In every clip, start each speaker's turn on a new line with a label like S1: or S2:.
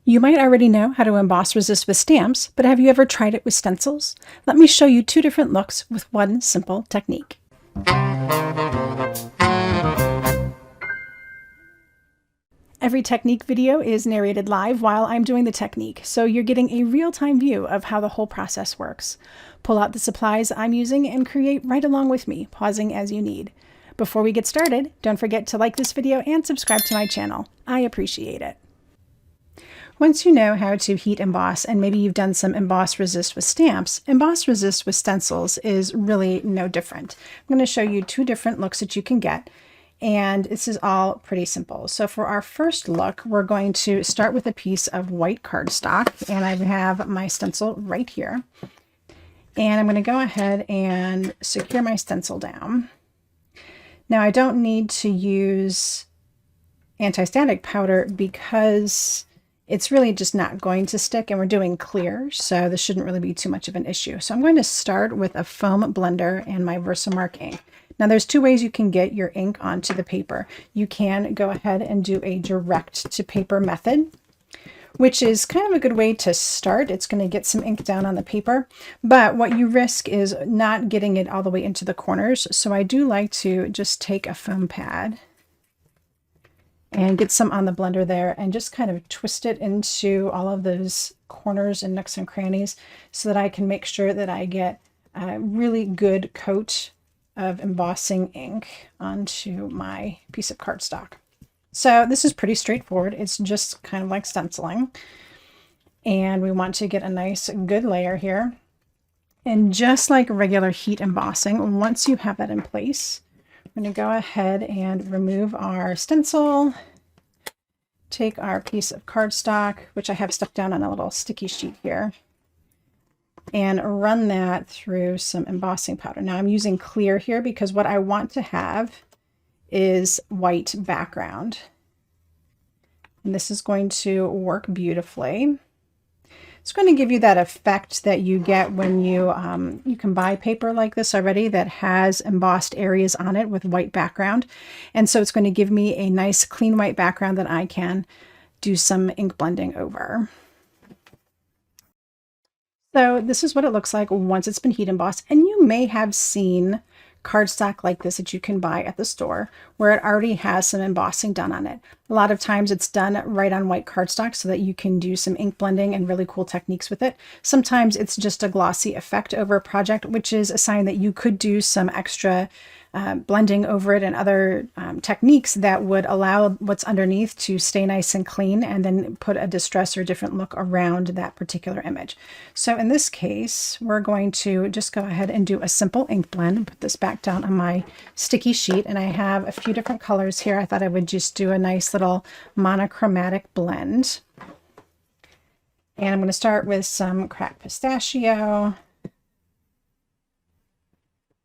S1: You might already know how to emboss resist with stamps, but have you ever tried it with stencils? Let me show you two different looks with one simple technique. Every technique video is narrated live while I'm doing the technique, so you're getting a real-time view of how the whole process works. Pull out the supplies I'm using and create right along with me, pausing as you need. Before we get started, don't forget to like this video and subscribe to my channel. I appreciate it. Once you know how to heat emboss, and maybe you've done some emboss resist with stamps, emboss resist with stencils is really no different. I'm going to show you two different looks that you can get, and this is all pretty simple. So for our first look, we're going to start with a piece of white cardstock, and I have my stencil right here. And I'm going to go ahead and secure my stencil down. Now I don't need to use anti-static powder because it's really just not going to stick, and we're doing clear, so this shouldn't really be too much of an issue. So I'm going to start with a foam blender and my Versamark ink. Now there's two ways you can get your ink onto the paper. You can go ahead and do a direct to paper method, which is kind of a good way to start. It's going to get some ink down on the paper, but what you risk is not getting it all the way into the corners. So I do like to just take a foam pad and get some on the blender there and just kind of twist it into all of those corners and nooks and crannies so that I can make sure that I get a really good coat of embossing ink onto my piece of cardstock. So this is pretty straightforward. It's just kind of like stenciling. And we want to get a nice good layer here. And just like regular heat embossing, once you have that in place, I'm going to go ahead and remove our stencil, take our piece of cardstock, which I have stuck down on a little sticky sheet here, and run that through some embossing powder. Now I'm using clear here because what I want to have is white background. And this is going to work beautifully. It's going to give you that effect that you get when you can buy paper like this already that has embossed areas on it with white background. And so it's going to give me a nice clean white background that I can do some ink blending over. So this is what it looks like once it's been heat embossed. And you may have seen cardstock like this that you can buy at the store where it already has some embossing done on it. A lot of times it's done right on white cardstock so that you can do some ink blending and really cool techniques with it. Sometimes it's just a glossy effect over a project, which is a sign that you could do some extra blending over it and other techniques that would allow what's underneath to stay nice and clean, and then put a distress or different look around that particular image. So in this case, we're going to just go ahead and do a simple ink blend and put this back down on my sticky sheet. And I have a few different colors here. I thought I would just do a nice little monochromatic blend. And I'm going to start with some cracked pistachio.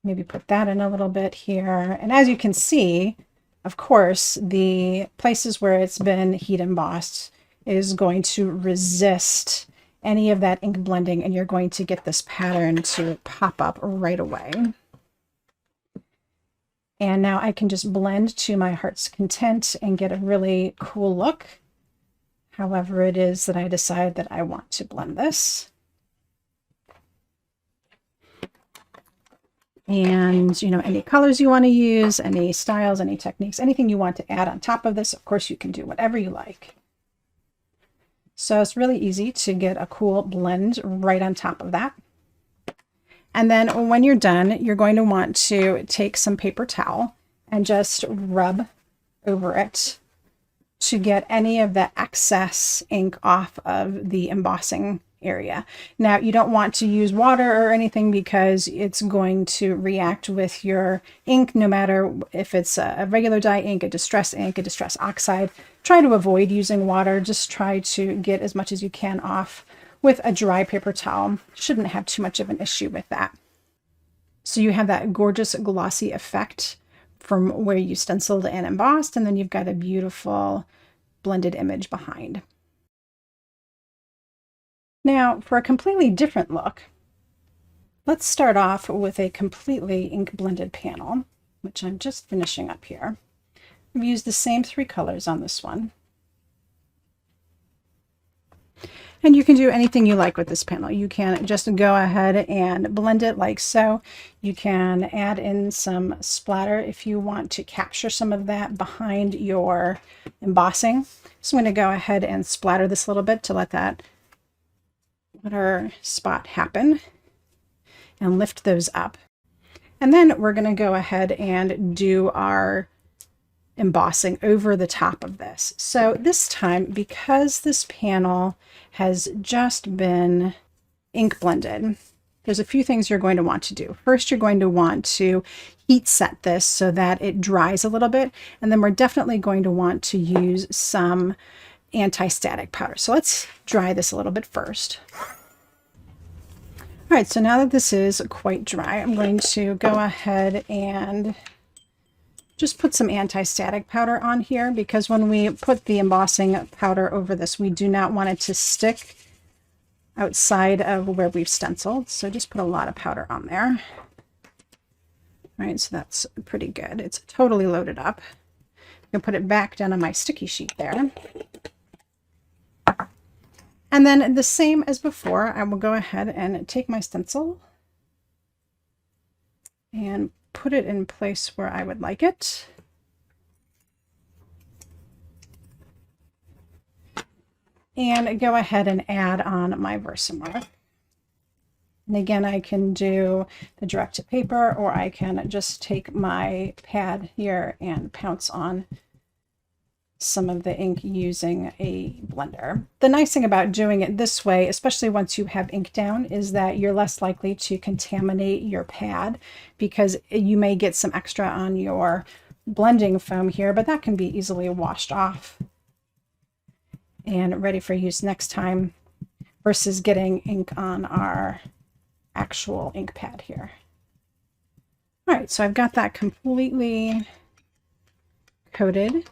S1: Maybe put that in a little bit here. And as you can see, of course, the places where it's been heat embossed is going to resist any of that ink blending, and you're going to get this pattern to pop up right away. And now I can just blend to my heart's content and get a really cool look, however it is that I decide that I want to blend this. And, you know, any colors you want to use, any styles, any techniques, anything you want to add on top of this, of course, you can do whatever you like. So it's really easy to get a cool blend right on top of that. And then when you're done, you're going to want to take some paper towel and just rub over it to get any of the excess ink off of the embossing area. Now you don't want to use water or anything because it's going to react with your ink, no matter if it's a regular dye ink, a distress oxide. Try to avoid using water. Just try to get as much as you can off with a dry paper towel. Shouldn't have too much of an issue with that. So you have that gorgeous glossy effect from where you stenciled and embossed, and then you've got a beautiful blended image behind. Now, for a completely different look, let's start off with a completely ink blended panel, which I'm just finishing up here. I've used the same three colors on this one. And you can do anything you like with this panel. You can just go ahead and blend it like so. You can add in some splatter if you want to capture some of that behind your embossing. So I'm going to go ahead and splatter this a little bit to let our spot happen and lift those up. And then we're going to go ahead and do our embossing over the top of this. So this time, because this panel has just been ink blended, there's a few things you're going to want to do. First, you're going to want to heat set this so that it dries a little bit, and then we're definitely going to want to use some anti-static powder. So let's dry this a little bit first. All right, so now that this is quite dry, I'm going to go ahead and just put some anti-static powder on here, because when we put the embossing powder over this, we do not want it to stick outside of where we've stenciled. So just put a lot of powder on there. All right, so that's pretty good. It's totally loaded up. I'm gonna put it back down on my sticky sheet there. And then the same as before, I will go ahead and take my stencil and put it in place where I would like it. And go ahead and add on my Versamark. And again, I can do the direct to paper, or I can just take my pad here and pounce on some of the ink using a blender. The nice thing about doing it this way, especially once you have ink down, is that you're less likely to contaminate your pad, because you may get some extra on your blending foam here, but that can be easily washed off and ready for use next time, versus getting ink on our actual ink pad here. All right, so I've got that completely coated.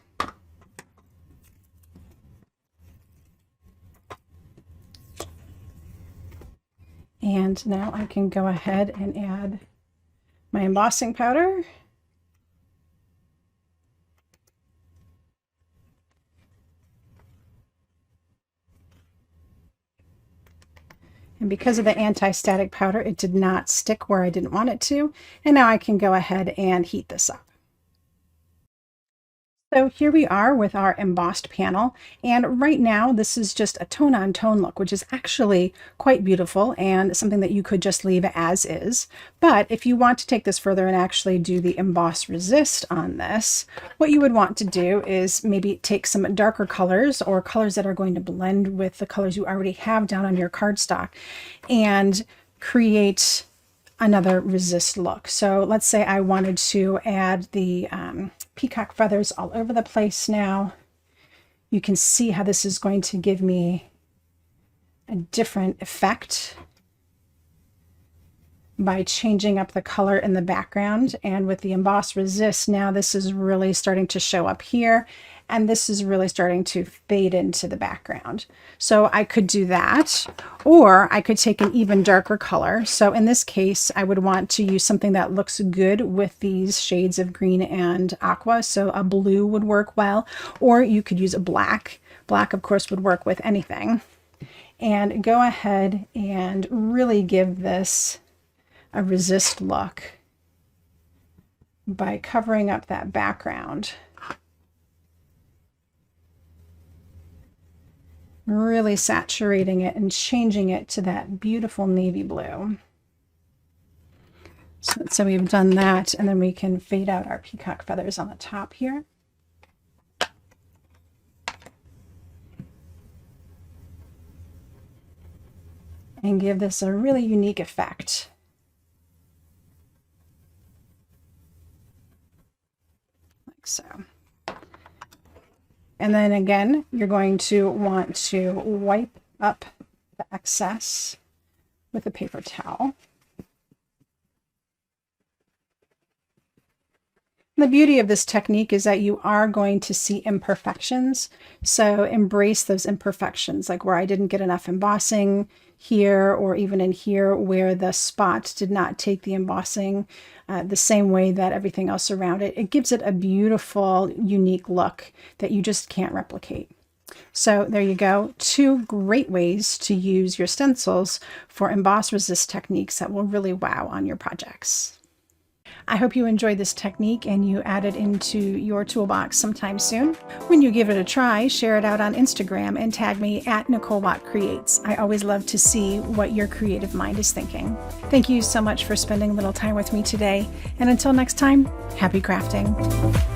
S1: And now I can go ahead and add my embossing powder. And because of the anti-static powder, it did not stick where I didn't want it to. And now I can go ahead and heat this up. So here we are with our embossed panel, and right now this is just a tone-on-tone look, which is actually quite beautiful and something that you could just leave as is. But if you want to take this further and actually do the Emboss Resist on this, what you would want to do is maybe take some darker colors, or colors that are going to blend with the colors you already have down on your cardstock, and create another resist look. So let's say I wanted to add the peacock feathers all over the place now. You can see how this is going to give me a different effect by changing up the color in the background. And with the Emboss Resist, now this is really starting to show up here, and this is really starting to fade into the background. So I could do that, or I could take an even darker color. So in this case, I would want to use something that looks good with these shades of green and aqua. So a blue would work well, or you could use a black. Black, of course, would work with anything. And go ahead and really give this a resist look by covering up that background. Really saturating it and changing it to that beautiful navy blue. So we've done that, and then we can fade out our peacock feathers on the top here. And give this a really unique effect. Like so. And then again, you're going to want to wipe up the excess with a paper towel. The beauty of this technique is that you are going to see imperfections. So embrace those imperfections, like where I didn't get enough embossing here, or even in here where the spot did not take the embossing the same way that everything else around it. It gives it a beautiful, unique look that you just can't replicate. So there you go. 2 great ways to use your stencils for emboss resist techniques that will really wow on your projects. I hope you enjoyed this technique and you add it into your toolbox sometime soon. When you give it a try, share it out on Instagram and tag me at Nicole Creates. I always love to see what your creative mind is thinking. Thank you so much for spending a little time with me today. And until next time, happy crafting.